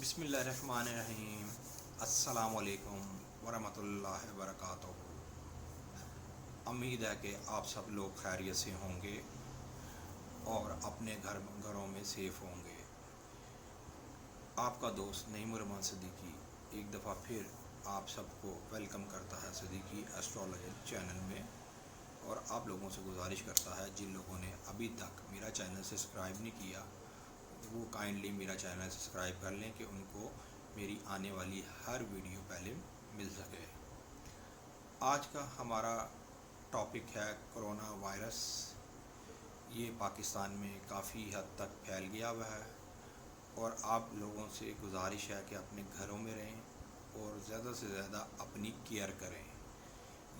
بسم اللہ الرحمن الرحیم۔ السلام علیکم ورحمۃ اللہ وبرکاتہ۔ امید ہے کہ آپ سب لوگ خیریت سے ہوں گے اور اپنے گھروں میں سیف ہوں گے۔ آپ کا دوست نعیم الرحمان صدیقی ایک دفعہ پھر آپ سب کو ویلکم کرتا ہے صدیقی ایسٹرالوجی چینل میں، اور آپ لوگوں سے گزارش کرتا ہے جن لوگوں نے ابھی تک میرا چینل سبسکرائب نہیں کیا وہ کائنڈلی میرا چینل سبسکرائب کر لیں کہ ان کو میری آنے والی ہر ویڈیو پہلے مل سکے۔ آج کا ہمارا ٹاپک ہے کرونا وائرس۔ یہ پاکستان میں کافی حد تک پھیل گیا ہوا ہے، اور آپ لوگوں سے گزارش ہے کہ اپنے گھروں میں رہیں اور زیادہ سے زیادہ اپنی کیئر کریں۔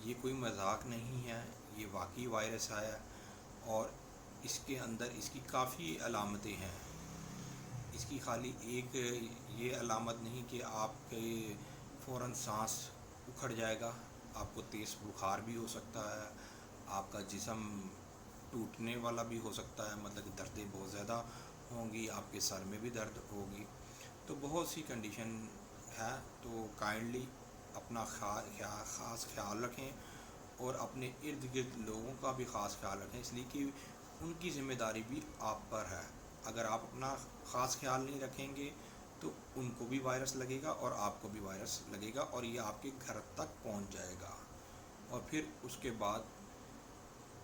یہ کوئی مذاق نہیں ہے، یہ واقعی وائرس ہے، اور اس کے اندر اس کی کافی علامتیں ہیں۔ اس کی خالی ایک یہ علامت نہیں کہ آپ کے فوراً سانس اکھڑ جائے گا، آپ کو تیز بخار بھی ہو سکتا ہے، آپ کا جسم ٹوٹنے والا بھی ہو سکتا ہے، مطلب کہ دردیں بہت زیادہ ہوں گی، آپ کے سر میں بھی درد ہوگی، تو بہت سی کنڈیشن ہے۔ تو کائنڈلی اپنا خاص خیال رکھیں اور اپنے ارد گرد لوگوں کا بھی خاص خیال رکھیں، اس لیے کہ ان کی ذمہ داری بھی آپ پر ہے۔ اگر آپ اپنا خاص خیال نہیں رکھیں گے تو ان کو بھی وائرس لگے گا اور آپ کو بھی وائرس لگے گا، اور یہ آپ کے گھر تک پہنچ جائے گا، اور پھر اس کے بعد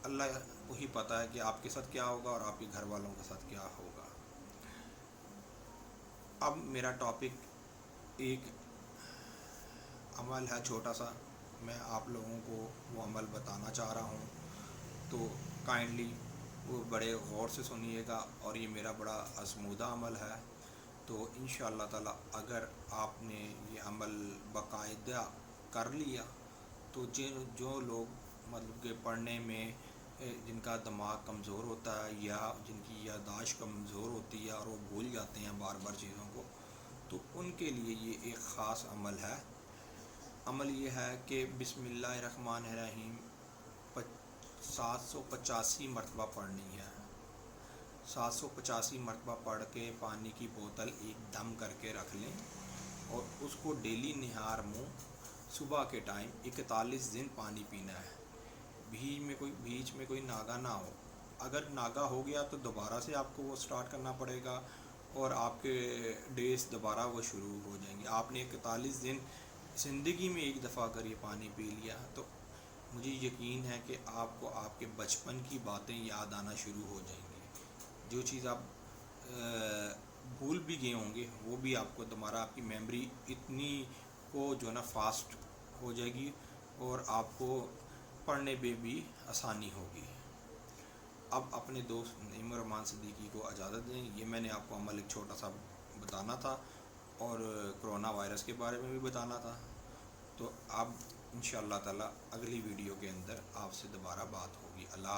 اللہ کو ہی پتہ ہے کہ آپ کے ساتھ کیا ہوگا اور آپ کے گھر والوں کے ساتھ کیا ہوگا۔ اب میرا ٹاپک ایک عمل ہے چھوٹا سا، میں آپ لوگوں کو وہ عمل بتانا چاہ رہا ہوں، تو کائنڈلی وہ بڑے غور سے سنیے گا، اور یہ میرا بڑا آزمودہ عمل ہے۔ تو انشاءاللہ تعالی اگر آپ نے یہ عمل باقاعدہ کر لیا تو جو لوگ مطلب کہ پڑھنے میں جن کا دماغ کمزور ہوتا ہے یا جن کی یادداشت کمزور ہوتی ہے اور وہ بھول جاتے ہیں بار بار چیزوں کو، تو ان کے لیے یہ ایک خاص عمل ہے۔ عمل یہ ہے کہ بسم اللہ الرحمن الرحیم 785 مرتبہ پڑھنی ہے۔ 785 مرتبہ پڑھ کے پانی کی بوتل ایک دم کر کے رکھ لیں، اور اس کو ڈیلی نہار منہ صبح کے ٹائم 41 دن پانی پینا ہے۔ بیچ میں کوئی ناگا نہ ہو، اگر ناگا ہو گیا تو دوبارہ سے آپ کو وہ سٹارٹ کرنا پڑے گا، اور آپ کے ڈیز دوبارہ وہ شروع ہو جائیں گے۔ آپ نے 41 دن زندگی میں ایک دفعہ اگر یہ پانی پی لیا تو مجھے یقین ہے کہ آپ کو آپ کے بچپن کی باتیں یاد آنا شروع ہو جائیں گی۔ جو چیز آپ بھول بھی گئے ہوں گے وہ بھی آپ کو دوبارہ، آپ کی میموری اتنی کو جو ہے نا فاسٹ ہو جائے گی، اور آپ کو پڑھنے میں بھی آسانی ہوگی۔ اب اپنے دوست نعیم الرحمان صدیقی کو اجازت دیں۔ یہ میں نے آپ کو عمل ایک چھوٹا سا بتانا تھا، اور کرونا وائرس کے بارے میں بھی بتانا تھا، تو اب انشاءاللہ تعالی اگلی ویڈیو کے اندر آپ سے دوبارہ بات ہوگی۔ اللہ